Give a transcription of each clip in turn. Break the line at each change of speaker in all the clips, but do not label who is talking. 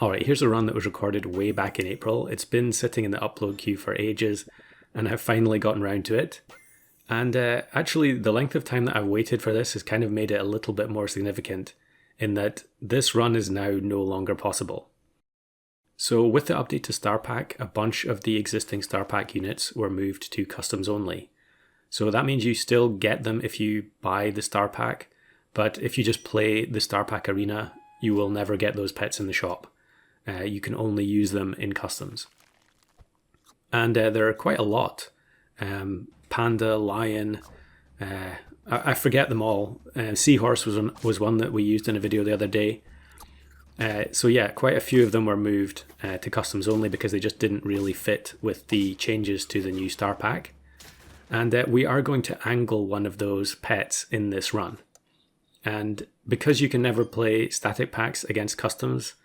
Alright, here's a run that was recorded way back in April. It's been sitting in the upload queue for ages, and I've finally gotten around to it. And actually, the length of time that I've waited for this has kind of made it a little bit more significant, in that this run is now no longer possible. So with the update to Star Pack, a bunch of the existing Star Pack units were moved to customs only. So that means you still get them if you buy the Star Pack, but if you just play the Star Pack Arena, you will never get those pets in the shop. You can only use them in customs. And there are quite a lot. Panda, lion, I forget them all. Seahorse was one that we used in a video the other day. So yeah, quite a few of them were moved to customs only because they just didn't really fit with the changes to the new Star Pack. And we are going to angle one of those pets in this run. And because you can never play static packs against customs,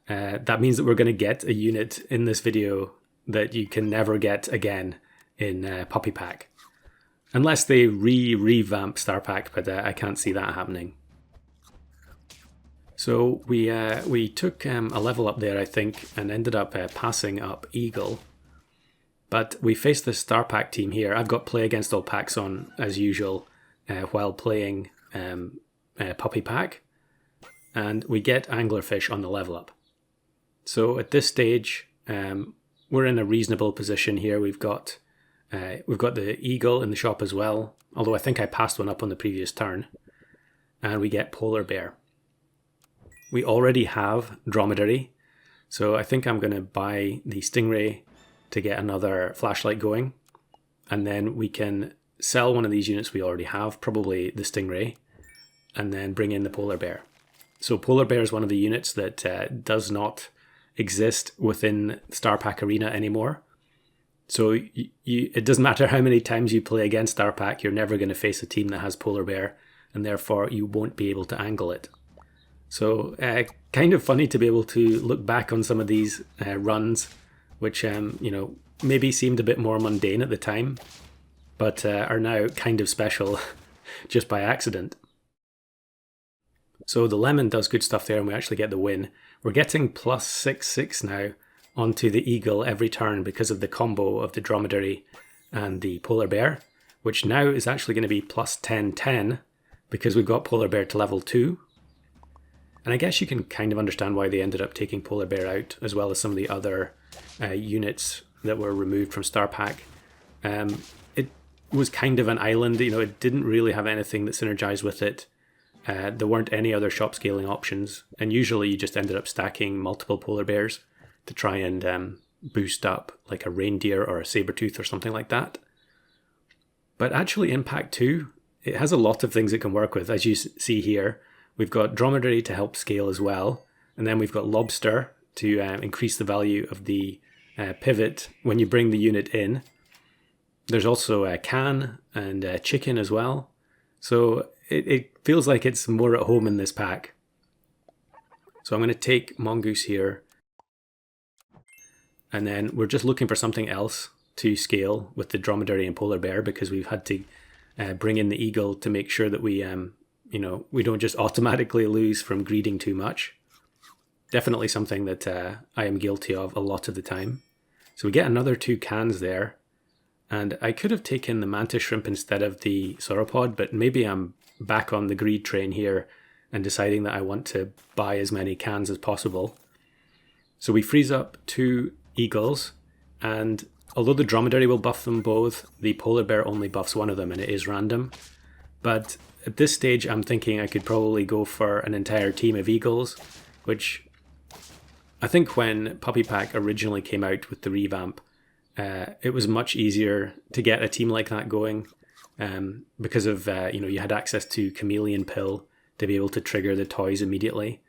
that means that we're going to get a unit in this video that you can never get again in Puppy Pack. Unless they revamp Star Pack, but I can't see that happening. So we took a level up there, I think, and ended up passing up Eagle. But we faced the Star Pack team here. I've got play against all packs on, as usual, while playing Puppy Pack. And we get Anglerfish on the level up. So at this stage, we're in a reasonable position here. We've got the Eagle in the shop as well, although I think I passed one up on the previous turn. And we get Polar Bear. We already have Dromedary, so I think I'm going to buy the Stingray to get another flashlight going. And then we can sell one of these units we already have, probably the Stingray, and then bring in the Polar Bear. So Polar Bear is one of the units that does not exist within Star Pack Arena anymore. So it doesn't matter how many times you play against Star Pack, you're never going to face a team that has Polar Bear, and therefore you won't be able to angle it. So kind of funny to be able to look back on some of these runs, which maybe seemed a bit more mundane at the time, but are now kind of special just by accident. So the lemon does good stuff there, and we actually get the win. We're getting plus 6/6 now onto the Eagle every turn because of the combo of the Dromedary and the Polar Bear, which now is actually going to be plus 10/10 because we've got Polar Bear to level 2. And I guess you can kind of understand why they ended up taking Polar Bear out, as well as some of the other units that were removed from Star Pack. It was kind of an island, it didn't really have anything that synergized with it. There weren't any other shop scaling options, and usually you just ended up stacking multiple Polar Bears to try and boost up like a reindeer or a saber-tooth or something like that. But actually in Pack 2, it has a lot of things it can work with. As you see here, we've got Dromedary to help scale as well, and then we've got Lobster to increase the value of the pivot when you bring the unit in. There's also a can and chicken as well. So it feels like it's more at home in this pack. So I'm going to take Mongoose here. And then we're just looking for something else to scale with the Dromedary and Polar Bear, because we've had to bring in the Eagle to make sure that we don't just automatically lose from greeding too much. Definitely something that I am guilty of a lot of the time. So we get another 2 cans there. And I could have taken the Mantis Shrimp instead of the Sauropod, but maybe I'm back on the greed train here and deciding that I want to buy as many cans as possible. So we freeze up 2 Eagles, and although the Dromedary will buff them both, the Polar Bear only buffs one of them, and it is random. But at this stage, I'm thinking I could probably go for an entire team of Eagles, which I think when Puppy Pack originally came out with the revamp, it was much easier to get a team like that going because of, you had access to Chameleon Pill to be able to trigger the toys immediately.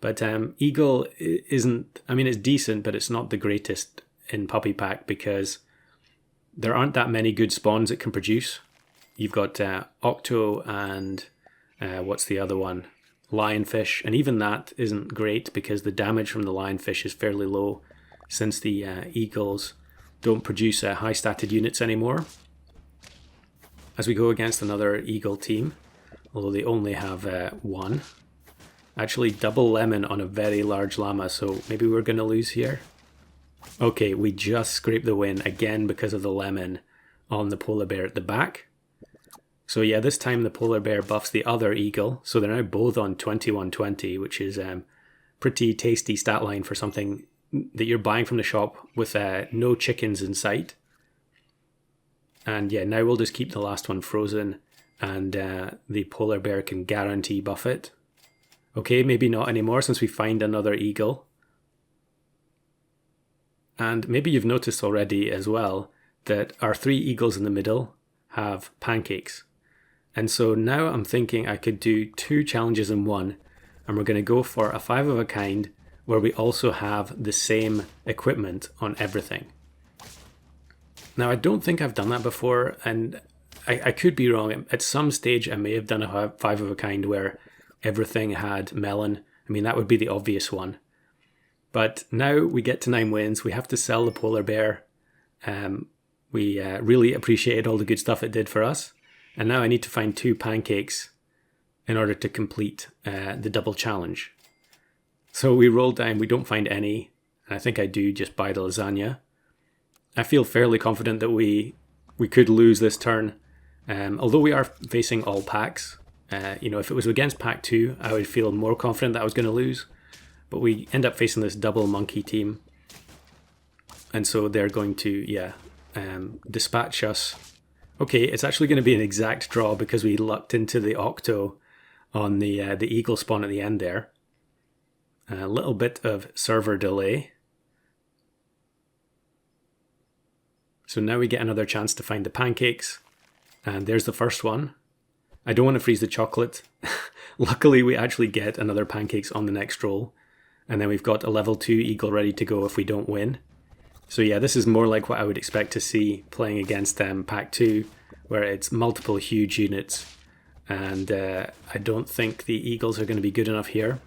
But Eagle isn't, it's decent, but it's not the greatest in Puppy Pack because there aren't that many good spawns it can produce. You've got Octo and what's the other one? Lionfish, and even that isn't great because the damage from the Lionfish is fairly low since the Eagles don't produce high-statted units anymore. As we go against another Eagle team, although they only have 1. Actually, double lemon on a very large llama, so maybe we're going to lose here. Okay, we just scraped the win again because of the lemon on the polar bear at the back. So yeah, this time the polar bear buffs the other eagle, so they're now both on 2120, which is pretty tasty stat line for something that you're buying from the shop with no chickens in sight. And yeah, now we'll just keep the last one frozen, and the polar bear can guarantee buff it. Okay, maybe not anymore since we find another eagle. And maybe you've noticed already as well that our 3 eagles in the middle have pancakes. And so now I'm thinking I could do 2 challenges in one, and we're going to go for a 5 of a kind where we also have the same equipment on everything. Now, I don't think I've done that before, and I could be wrong. At some stage, I may have done a 5 of a kind where everything had melon. I mean, that would be the obvious one. But now we get to 9 wins. We have to sell the polar bear. We really appreciated all the good stuff it did for us. And now I need to find 2 pancakes in order to complete the double challenge. So we roll down, we don't find any. And I think I do just buy the lasagna. I feel fairly confident that we could lose this turn. Although we are facing all packs. You know, if it was against pack 2, I would feel more confident that I was going to lose. But we end up facing this double monkey team. And so they're going to, dispatch us. Okay, it's actually going to be an exact draw because we lucked into the octo on the eagle spawn at the end there. A little bit of server delay. So now we get another chance to find the pancakes. And there's the first one. I don't want to freeze the chocolate. Luckily, we actually get another pancakes on the next roll. And then we've got a level 2 eagle ready to go if we don't win. So yeah, this is more like what I would expect to see playing against pack 2, where it's multiple huge units. And I don't think the eagles are going to be good enough here.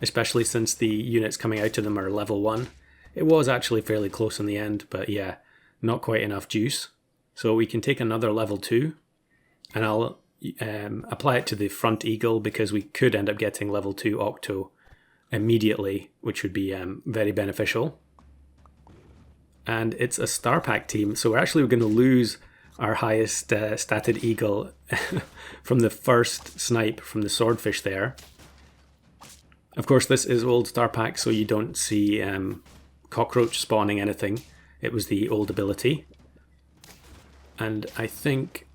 Especially since the units coming out to them are level 1. It was actually fairly close in the end, but yeah, not quite enough juice. So we can take another level 2. And I'll apply it to the front eagle because we could end up getting level 2 octo immediately, which would be very beneficial. And it's a star pack team, so we're actually going to lose our highest statted eagle from the first snipe from the swordfish there. Of course, this is old star pack, so you don't see cockroach spawning anything. It was the old ability. And I think,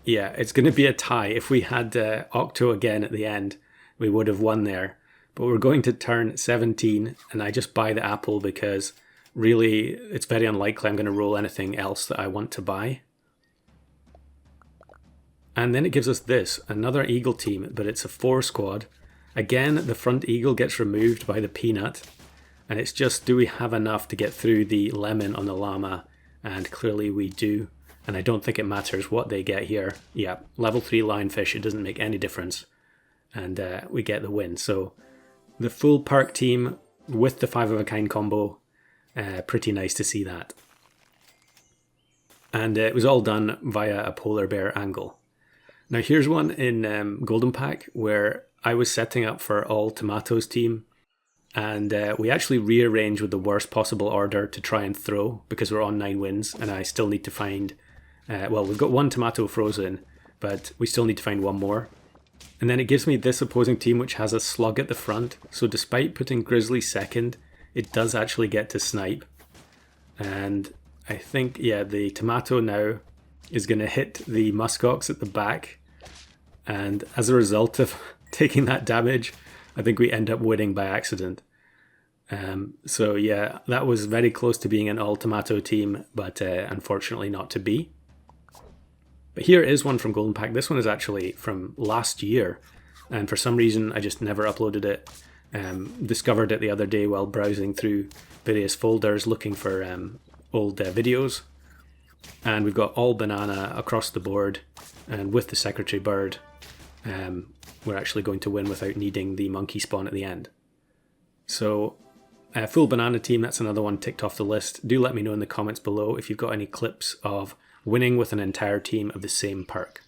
yeah, it's going to be a tie. If we had octo again at the end, we would have won there. But we're going to turn 17, and I just buy the apple because really it's very unlikely I'm going to roll anything else that I want to buy. And then it gives us this, another eagle team, but it's a 4 squad. Again, the front eagle gets removed by the peanut, and it's just, do we have enough to get through the lemon on the llama? And clearly we do, and I don't think it matters what they get here. Yeah, level 3 lionfish, it doesn't make any difference, and we get the win. So the full perk team with the 5 of a kind combo, pretty nice to see that. And it was all done via a polar bear angle. Now here's one in Golden Pack where I was setting up for all tomatoes team, and we actually rearranged with the worst possible order to try and throw because we're on 9 wins, and I still need to find, well, we've got 1 tomato frozen, but we still need to find 1 more. And then it gives me this opposing team which has a slug at the front, so despite putting Grizzly second, it does actually get to snipe. And I think, yeah, the tomato now is going to hit the muskox at the back, and as a result of taking that damage, I think we end up winning by accident. So yeah, that was very close to being an all tomato team, but unfortunately not to be. But here is one from Golden Pack. This one is actually from last year, and for some reason I just never uploaded it. Discovered it the other day while browsing through various folders looking for old videos. And we've got all banana across the board, and with the secretary bird, we're actually going to win without needing the monkey spawn at the end. So full banana team, that's another one ticked off the list. Do let me know in the comments below if you've got any clips of winning with an entire team of the same perk.